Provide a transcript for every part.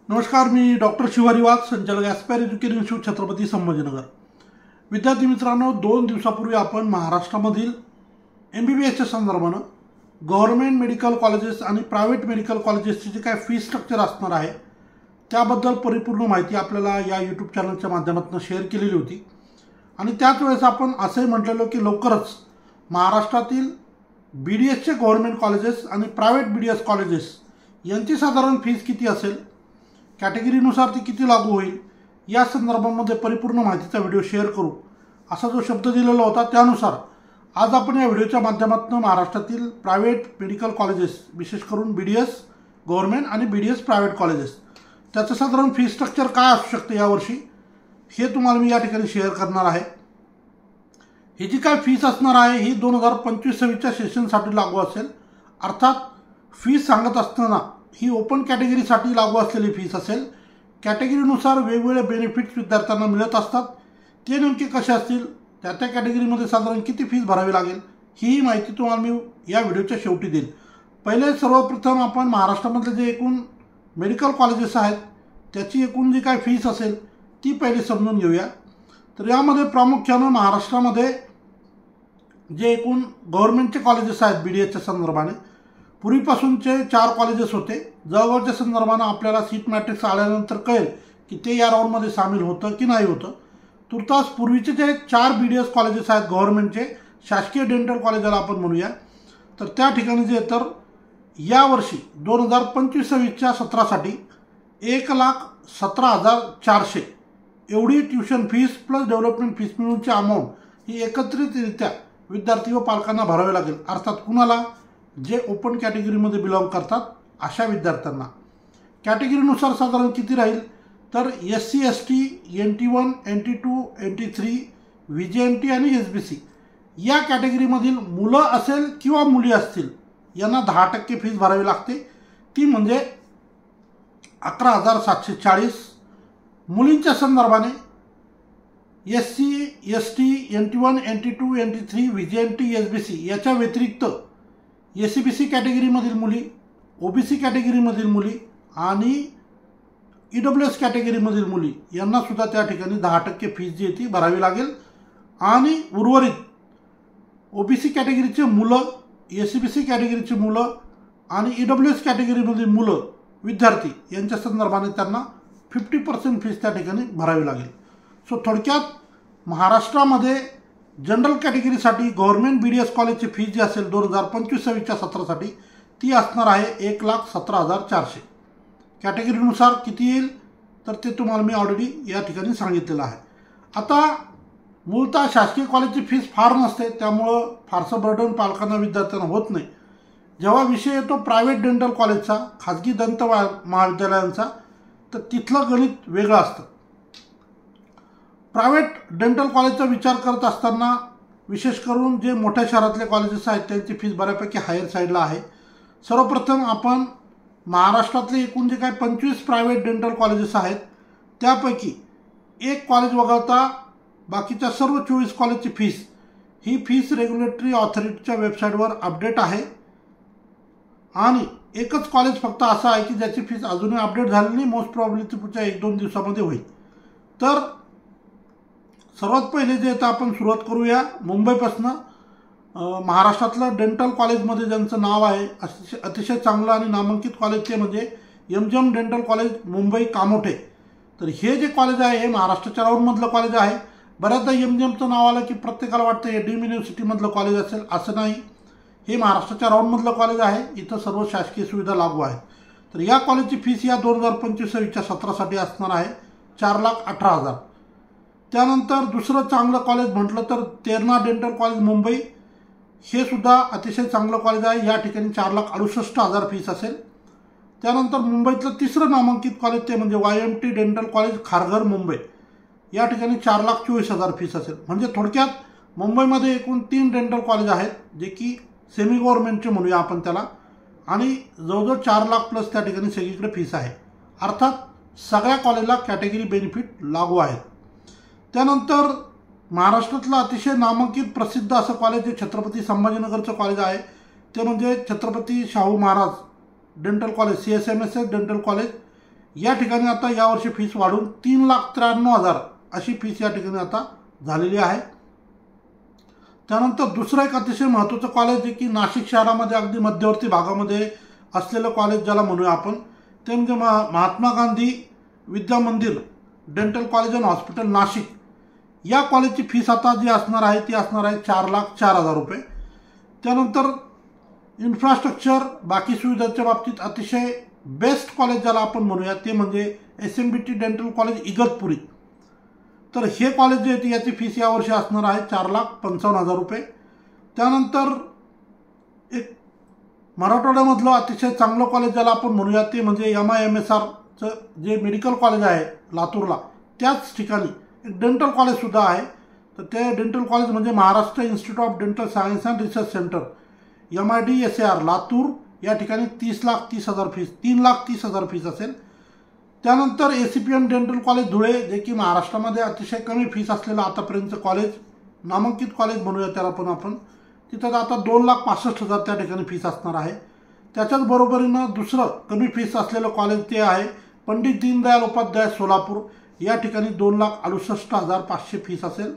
नमस्कार, मी डॉक्टर शिवारी वाघ, संचालक aspire education institute, Chhatrapati Sambhajinagar. विद्यार्थी मित्रांनो, 2 दिवसापूर्वी आपण महाराष्ट्रामधील MBBSच्या संदर्भानं गव्हर्नमेंट मेडिकल कॉलेजेस आणि प्रायव्हेट मेडिकल कॉलेजेसची जे काय फी स्ट्रक्चर असणार आहे त्याबद्दल परिपूर्ण माहिती आपल्याला या यूट्यूब चॅनलच्या माध्यमातून शेअर केलेली होती. आणि त्याच वेळेस आपण असंही म्हटलेलं की लवकरच महाराष्ट्रातील BDSचे गव्हर्नमेंट कॉलेजेस आणि प्रायव्हेट BDS कॉलेजेस यांची साधारण फीस किती असेल, कॅटेगरीनुसार ती किती लागू होईल, या संदर्भामध्ये परिपूर्ण माहितीचा व्हिडिओ शेअर करू असा जो शब्द दिलेला होता त्यानुसार आज आपण या व्हिडिओच्या माध्यमातून महाराष्ट्रातील प्रायव्हेट मेडिकल कॉलेजेस, विशेष करून BDS गव्हर्नमेंट आणि BDS प्रायव्हेट कॉलेजेस, त्याचं साधारण फी स्ट्रक्चर काय असू शकते यावर्षी हे तुम्हाला मी या ठिकाणी शेअर करणार आहे. ही जी काय फीस असणार आहे ही 2025-26च्या सेशनसाठी लागू असेल. अर्थात फीस सांगत असताना ही ओपन कॅटेगरीसाठी लागू असलेली फीस असेल. कॅटेगरीनुसार वेगवेगळे बेनिफिट्स विद्यार्थ्यांना मिळत असतात. ते नेमके कसे असतील, त्या कॅटेगरीमध्ये साधारण किती फीस भरावी लागेल ही माहिती तुम्हाला मी या व्हिडिओच्या शेवटी देईल. पहिले सर्वप्रथम आपण महाराष्ट्रामधले जे एकूण मेडिकल कॉलेजेस आहेत त्याची एकूण जी काय फीस असेल ती पहिले समजून घेऊया. तर यामध्ये प्रामुख्यानं महाराष्ट्रामध्ये जे एकूण गव्हर्नमेंटचे कॉलेजेस आहेत BDSच्या संदर्भाने, पूर्वीपासूनचे 4 कॉलेजेस होते. जळगावच्या संदर्भानं आपल्याला सीट मॅट्रिक्स आल्यानंतर कळेल की ते या राऊंडमध्ये सामील होतं की नाही होतं. तुर्तास पूर्वीचे जे 4 BDS कॉलेजेस आहेत गव्हर्नमेंटचे, शासकीय डेंटल कॉलेजाला आपण म्हणूया, तर त्या ठिकाणी जे तर यावर्षी 2025-26च्या सत्रासाठी 1,17,400 एवढी tuition fees plus development fees मिळूनची अमाऊंट ही एकत्रितरित्या विद्यार्थी व पालकांना भरावी लागेल. अर्थात कुणाला, जे ओपन कॅटेगरीमध्ये बिलॉंग करतात अशा विद्यार्थ्यांना. कॅटेगरीनुसार साधारण किती राहील तर SC ST NT1 NT2 NT3 VJMT आणि SBC या कॅटेगरीमधील मुलं असेल किंवा मुली असतील यांना 10% फीस भरावी लागते. ती म्हणजे 11,740. मुलींच्या संदर्भाने SC ST NT1 NT2 NT3 VJMT SBC याच्या व्यतिरिक्त SCBC कॅटेगरीमधील मुली, OBC कॅटेगरीमधील मुली आणि EWS कॅटेगरीमधील मुली यांना सुद्धा त्या ठिकाणी 10% फीस जी आहे ती भरावी लागेल. आणि उर्वरित OBC कॅटेगरीचे मुलं, SCBC कॅटेगरीची मुलं आणि EWS कॅटेगरीमधील मुलं विद्यार्थी यांच्या संदर्भाने त्यांना 50% फीस त्या ठिकाणी भरावी लागेल. सो थोडक्यात महाराष्ट्रामध्ये जनरल कॅटेगरीसाठी गव्हर्नमेंट BDS कॉलेजची फीस जी असेल 2025-26च्या सत्रासाठी ती असणार आहे 1,17,400. कॅटेगरीनुसार किती येईल तर ते तुम्हाला मी ऑलरेडी या ठिकाणी सांगितलेलं आहे. आता मूलतः शासकीय कॉलेजची फीस फार नसते, त्यामुळं फारसं बर्डन पालकांना, विद्यार्थ्यांना होत नाही. जेव्हा विषय येतो प्रायव्हेट डेंटल कॉलेजचा, खाजगी दंत महाविद्यालयांचा, तर तिथलं गणित वेगळं असतं. प्रायव्हेट डेंटल कॉलेजचा विचार करत असताना विशेष करून जे मोठ्या शहरातले कॉलेजेस आहेत त्यांची फीस बऱ्यापैकी हायर साईडला आहे. सर्वप्रथम आपण महाराष्ट्रातले एकूण जे काय 25 प्रायव्हेट डेंटल कॉलेजेस आहेत त्यापैकी एक कॉलेज वगळता बाकीच्या सर्व 24 कॉलेजची फीस ही फीस रेग्युलेटरी ऑथॉरिटीच्या वेबसाईटवर अपडेट आहे. आणि एकच कॉलेज फक्त असं आहे की ज्याची फीस अजूनही अपडेट झाली नाही, मोस्ट प्रॉब्ली ती पुढच्या 1-2 दिवसामध्ये होईल. तर सर्वात पहिले जे आता आपण सुरुवात करूया मुंबईपासून. महाराष्ट्रातलं डेंटल कॉलेजमध्ये ज्यांचं नाव आहे, अतिशय चांगलं आणि नामांकित कॉलेज ते म्हणजे MGM dental college Mumbai Kamothe. तर हे जे कॉलेज आहे हे महाराष्ट्राच्या राऊंडमधलं कॉलेज आहे. बऱ्याचदा MGMचं नाव आलं की प्रत्येकाला वाटतं हे डीम युनिव्हर्सिटीमधलं कॉलेज असेल, असं नाही. हे महाराष्ट्राच्या राऊंडमधलं कॉलेज आहे. इथं सर्व शासकीय सुविधा लागू आहेत. तर या कॉलेजची फीस या 2025-26च्या सत्रासाठी असणार आहे 4,18,000. त्यानंतर दुसरं चांगलं कॉलेज म्हटलं तर तेरणा डेंटल कॉलेज मुंबई, हे सुद्धा अतिशय चांगलं कॉलेज आहे. या ठिकाणी 4,68,000 फीस असेल. त्यानंतर मुंबईतलं तिसरं नामांकित कॉलेज ते म्हणजे YMT dental college Kharghar Mumbai, या ठिकाणी 4,24,000 फीस असेल. म्हणजे थोडक्यात मुंबईमध्ये एकूण 3 डेंटल कॉलेज आहेत जे की सेमी गव्हर्नमेंटचे म्हणूया आपण त्याला, आणि जवळजवळ 4,00,000 प्लस त्या ठिकाणी सगळीकडे फीस आहे. अर्थात सगळ्या कॉलेजला कॅटेगरी बेनिफिट लागू आहेत. त्यानंतर महाराष्ट्रातलं अतिशय नामांकित प्रसिद्ध असं कॉलेज जे छत्रपती संभाजीनगरचं कॉलेज आहे ते म्हणजे Chhatrapati Shahu Maharaj dental college, CSMSS dental college. या ठिकाणी आता यावर्षी फीस वाढून 3,93,000 अशी फीस या ठिकाणी आता झालेली आहे। त्यानंतर दुसरं एक अतिशय महत्त्वाचं कॉलेज आहे की नाशिक शहरामध्ये अगदी मध्यवर्ती भागामध्ये असलेलं कॉलेज ज्याला म्हणूया आपण, ते म्हणजे महात्मा गांधी विद्या मंदिर dental college and hospital Nashik. या कॉलेजची फीस आता जी असणार आहे ती असणार आहे 4,04,000 रुपये। त्यानंतर इन्फ्रास्ट्रक्चर बाकी सुविधांच्या बाबतीत अतिशय बेस्ट कॉलेज ज्याला आपण म्हणूया ते म्हणजे SMBT डेंटल कॉलेज इगतपुरी। तर हे कॉलेज जे आहे याची फीस यावर्षी असणार आहे 4,55,000 रुपये। त्यानंतर एक मराठवाड्यामधलं अतिशय चांगलं कॉलेज ज्याला आपण म्हणूया ते म्हणजे MIMSRचं जे मेडिकल कॉलेज आहे लातूरला, त्याच ठिकाणी एक डेंटल कॉलेजसुद्धा आहे। तर ते डेंटल कॉलेज म्हणजे Maharashtra institute of dental science and research centre MIDSAR Latur. या ठिकाणी 30,30,000 फीस 3,30,000 फीस असेल। त्यानंतर ACPM डेंटल कॉलेज धुळे, जे की महाराष्ट्रामध्ये अतिशय कमी फीस असलेलं आतापर्यंतचं कॉलेज, नामांकित कॉलेज म्हणूया त्याला पण आपण, तिथं आता 2,65,000 त्या ठिकाणी फीस असणार आहे। त्याच्याच बरोबरीनं दुसरं कमी फीस असलेलं कॉलेज ते आहे पंडित दीनदयाल उपाध्याय सोलापूर। या ठिकाणी 2,68,500 फीस असेल।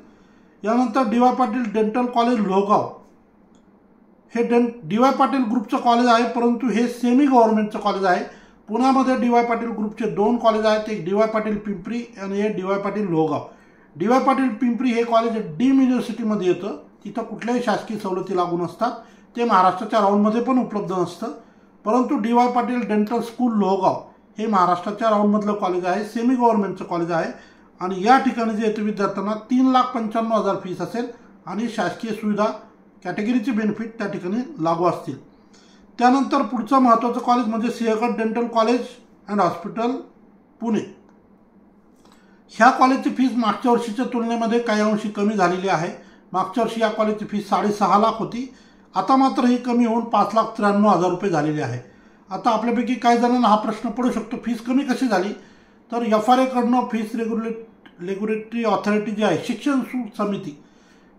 यानंतर DY Patil dental college Lohegaon, हे DY पाटील ग्रुपचं कॉलेज आहे, परंतु हे सेमी गव्हर्नमेंटचं कॉलेज आहे। पुण्यामध्ये DY पाटील ग्रुपचे 2 कॉलेज आहेत, एक DY पाटील पिंपरी आणि एक DY पाटील लोहगाव। DY पाटील पिंपरी हे कॉलेज डीम युनिव्हर्सिटीमध्ये येतं, तिथं कुठल्याही शासकीय सवलती लागू नसतात, ते महाराष्ट्राच्या राऊंडमध्ये पण उपलब्ध नसतं। परंतु DY Patil dental school Lohegaon हे महाराष्ट्राच्या राऊंडमधलं कॉलेज आहे, सेमी गव्हर्नमेंटचं कॉलेज आहे आणि या ठिकाणी जे येतं विद्यार्थ्यांना 3,95,000 फीस असेल आणि शासकीय सुविधा कॅटेगरीचे बेनिफिट त्या ठिकाणी लागू असतील। त्यानंतर पुढचं महत्त्वाचं कॉलेज म्हणजे Sinhagad dental college and hospital Pune. ह्या कॉलेजची फीस मागच्या वर्षीच्या तुलनेमध्ये काही अंशी कमी झालेली आहे। मागच्या वर्षी या कॉलेजची फीस 6.5 लाख होती, आता मात्र ही कमी होऊन 5,93,000 रुपये झालेली आहे। आता आपल्यापैकी काही जणांना हा प्रश्न पडू शकतो, फीस कमी कशी झाली? तर FRA कडनं फीस रेग्युलेटरी ऑथॉरिटी जी आहे, शिक्षण समिती,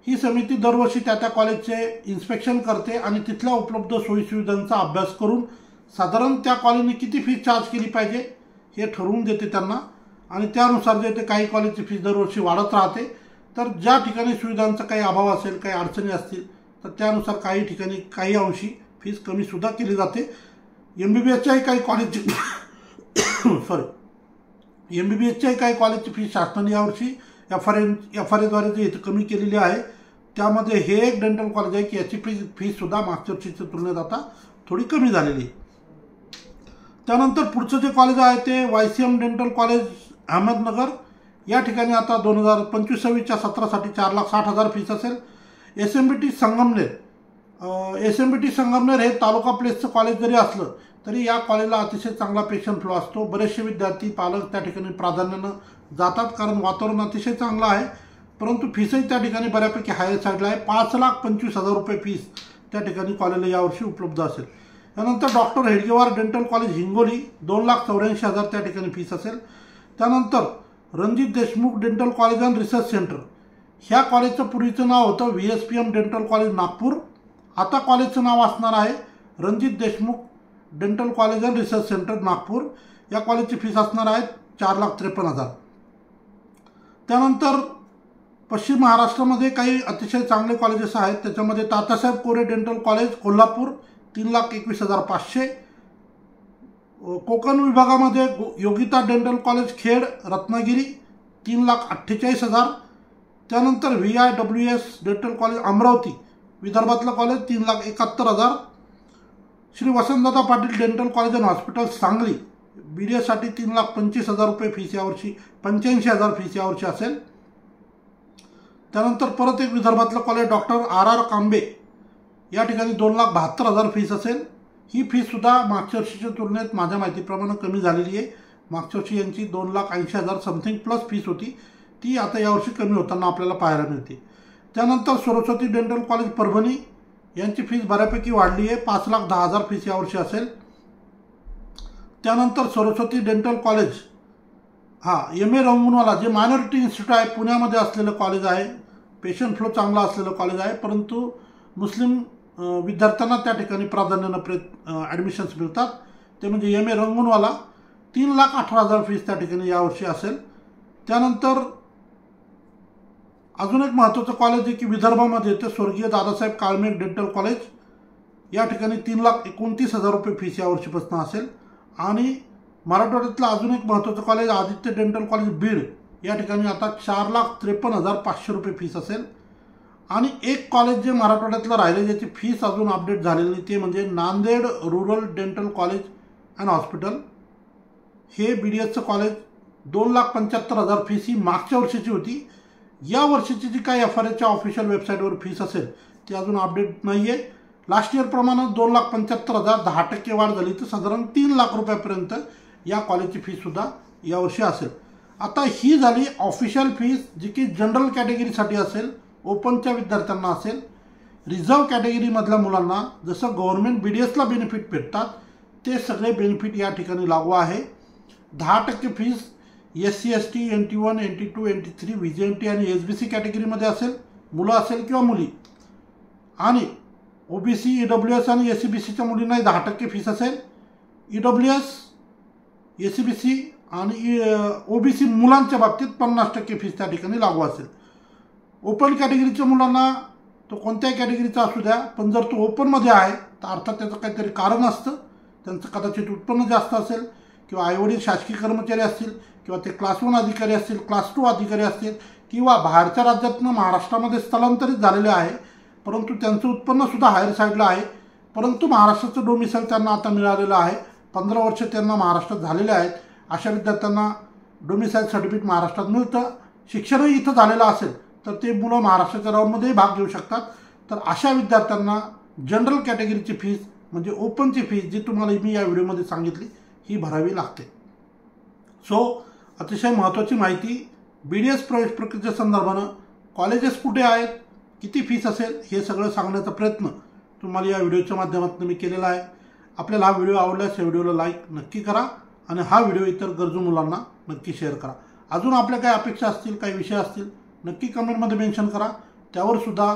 ही समिती दरवर्षी त्या कॉलेजचे इन्स्पेक्शन करते आणि तिथल्या उपलब्ध सोयीसुविधांचा अभ्यास करून साधारण त्या कॉलेजने किती फीस चार्ज केली पाहिजे हे ठरवून देते त्यांना आणि त्यानुसार जे ते काही कॉलेजची फीस दरवर्षी वाढत राहते। तर ज्या ठिकाणी सुविधांचा काही अभाव असेल, काही अडचणी असतील तर त्यानुसार काही ठिकाणी काही अंशी फीस कमीसुद्धा केली जाते। MBBSच्याही काही कॉलेजची MBBSच्याही काही कॉलेजची फीस शासनाने यावर्षी FRAद्वारे जे कमी केलेली आहे। त्यामध्ये हे एक डेंटल कॉलेज आहे की याची फीससुद्धा मागच्या वर्षीच्या तुलनेत आता थोडी कमी झालेली आहे। त्यानंतर पुढचं जे कॉलेज आहे ते YCM डेंटल कॉलेज अहमदनगर। या ठिकाणी आता 2025-26च्या सत्रासाठी 4,60,000 फीस असेल। SMBT संगमनेर हे तालुका प्लेसचं कॉलेज जरी असलं तरी या कॉलेजला अतिशय चांगला पेशंट फ्लो असतो। बरेचसे विद्यार्थी पालक त्या ठिकाणी प्राधान्यानं जातात कारण वातावरण अतिशय चांगलं आहे, परंतु फीसही त्या ठिकाणी बऱ्यापैकी हायर साईडला आहे। 5,25,000 रुपये फीस त्या ठिकाणी कॉलेजला यावर्षी उपलब्ध असेल। त्यानंतर doctor Hedgewar dental college Hingoli 2,84,000 त्या ठिकाणी फीस असेल। त्यानंतर Ranjit Deshmukh dental college and research centre, ह्या कॉलेजचं पूर्वीचं नाव होतं VSPM डेंटल कॉलेज नागपूर, आता कॉलेजचं नाव असणार आहे Ranjit Deshmukh dental college and research centre Nagpur. या कॉलेजची फीस असणार आहे 4,53,000। त्यानंतर पश्चिम महाराष्ट्रामध्ये काही अतिशय चांगले कॉलेजेस आहेत, त्याच्यामध्ये तात्यासाहेब कोरे डेंटल कॉलेज कोल्हापूर 3,21,500। कोकण विभागामध्ये योगिता डेंटल कॉलेज खेड रत्नागिरी 3,48,000। त्यानंतर VIWS डेंटल कॉलेज अमरावती विदर्भातलं college 3,71,000। Shri Vasantdada Patil dental college and hospital Sangli BDSसाठी 3,25,000 रुपये फीस यावर्षी 85,000 फीस यावर्षी असेल। त्यानंतर परत एक विदर्भातलं कॉलेज डॉक्टर RR कांबे, या ठिकाणी 2,72,000 फीस असेल। ही फीससुद्धा मागच्या वर्षीच्या तुलनेत माझ्या माहितीप्रमाणे कमी झालेली आहे। मागच्या वर्षी यांची 2,80,000 समथिंग प्लस फीस होती, ती आता यावर्षी कमी होताना आपल्याला पाहायला मिळते। त्यानंतर सरस्वती डेंटल कॉलेज परभणी, यांची फीस बऱ्यापैकी वाढली आहे, 5,10,000 फीस यावर्षी असेल। त्यानंतर Saraswati dental college MA Rangoonwala, जे मायनॉरिटी इन्स्टिट्यूट आहे पुण्यामध्ये असलेलं कॉलेज आहे, पेशंट फ्लो चांगला असलेलं कॉलेज आहे, परंतु मुस्लिम विद्यार्थ्यांना त्या ठिकाणी प्राधान्यानं ॲडमिशन्स मिळतात, ते म्हणजे MA रंगूनवाला 3,18,000 फीस त्या ठिकाणी यावर्षी असेल। त्यानंतर अजून एक महत्त्वाचं कॉलेज आहे की विदर्भामध्ये येते स्वर्गीय दादासाहेब काळमेघ डेंटल कॉलेज, या ठिकाणी 3,29,000 रुपये फीस यावर्षीपासून असेल। आणि मराठवाड्यातलं अजून एक महत्त्वाचं college Aditya dental college Beed, या ठिकाणी आता 4,53,500 रुपये फीस असेल। आणि एक कॉलेज जे मराठवाड्यातलं राहिले ज्याची फीस अजून अपडेट झालेली नाही ते म्हणजे Nanded rural dental college and hospital. हे BDSचं कॉलेज 2,75,000 फीस ही मागच्या वर्षीची होती। या वर्षीची जी काही FRAच्या ऑफिशियल वेबसाईटवर फीस असेल ती अजून अपडेट नाही आहे। लास्ट इयरप्रमाणे 2,75,000 10% वाढ झाली तर साधारण 3 लाख रुपयापर्यंत या कॉलेजची फीससुद्धा यावर्षी असेल। आता ही झाली ऑफिशियल फीस जी की जनरल कॅटेगरीसाठी असेल, ओपनच्या विद्यार्थ्यांना असेल। रिझर्व कॅटेगरीमधल्या मुलांना जसं गव्हर्नमेंट BDSला बेनिफिट भेटतात ते सगळे बेनिफिट या ठिकाणी लागू आहे। 10% fees SC ST NT1 NT2 NT3 VJNT आणि SBC कॅटेगरीमध्ये असेल, मुलं असेल किंवा मुली। आणि OBC EWS आणि SCBCच्या मुलींनाही 10% फीस असेल। EWS SCBC आणि OBC मुलांच्या बाबतीत 50% फीस त्या ठिकाणी लागू असेल। ओपन कॅटेगरीच्या मुलांना तो कोणत्याही कॅटेगरीचा असू द्या, पण जर तो ओपनमध्ये आहे तर अर्थात त्याचं काहीतरी कारण असतं, त्यांचं कदाचित उत्पन्न जास्त असेल किंवा आईवडील शासकीय कर्मचारी असतील किंवा ते क्लास 1 अधिकारी असतील, क्लास 2 अधिकारी असतील किंवा बाहेरच्या राज्यातून महाराष्ट्रामध्ये स्थलांतरित झालेले आहे परंतु त्यांचं उत्पन्नसुद्धा हायर साईडला आहे, परंतु महाराष्ट्राचं डोमिसाईल त्यांना आता मिळालेलं आहे, 15 वर्ष त्यांना महाराष्ट्रात झालेले आहेत। अशा विद्यार्थ्यांना डोमिसाईल सर्टिफिकेट महाराष्ट्रात मिळतं। शिक्षणही इथं झालेलं असेल तर ते मुलं महाराष्ट्राच्या राऊंडमध्येही भाग घेऊ शकतात। तर अशा विद्यार्थ्यांना जनरल कॅटेगरीची फीस म्हणजे ओपनची फीस जी तुम्हाला मी या व्हिडिओमध्ये सांगितली ही भरावी लागते। सो अतिशय महत्त्वाची माहिती BDS प्रवेश प्रक्रियेच्या संदर्भानं कॉलेजेस कुठे आहेत, किती फीस असेल हे सगळं सांगण्याचा प्रयत्न तुम्हाला या व्हिडिओच्या माध्यमातून मी केलेला आहे। आपल्याला हा व्हिडिओ आवडल्यास या व्हिडिओला लाईक नक्की करा आणि हा व्हिडिओ इतर गरजू मुलांना नक्की शेअर करा। अजून आपल्या काही अपेक्षा असतील, काही विषय असतील नक्की कमेंटमध्ये मेन्शन करा, त्यावर सुद्धा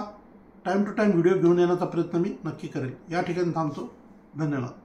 टाईम टू टाईम व्हिडिओ घेऊन येण्याचा प्रयत्न मी नक्की करेल। या ठिकाणी थांबतो, धन्यवाद।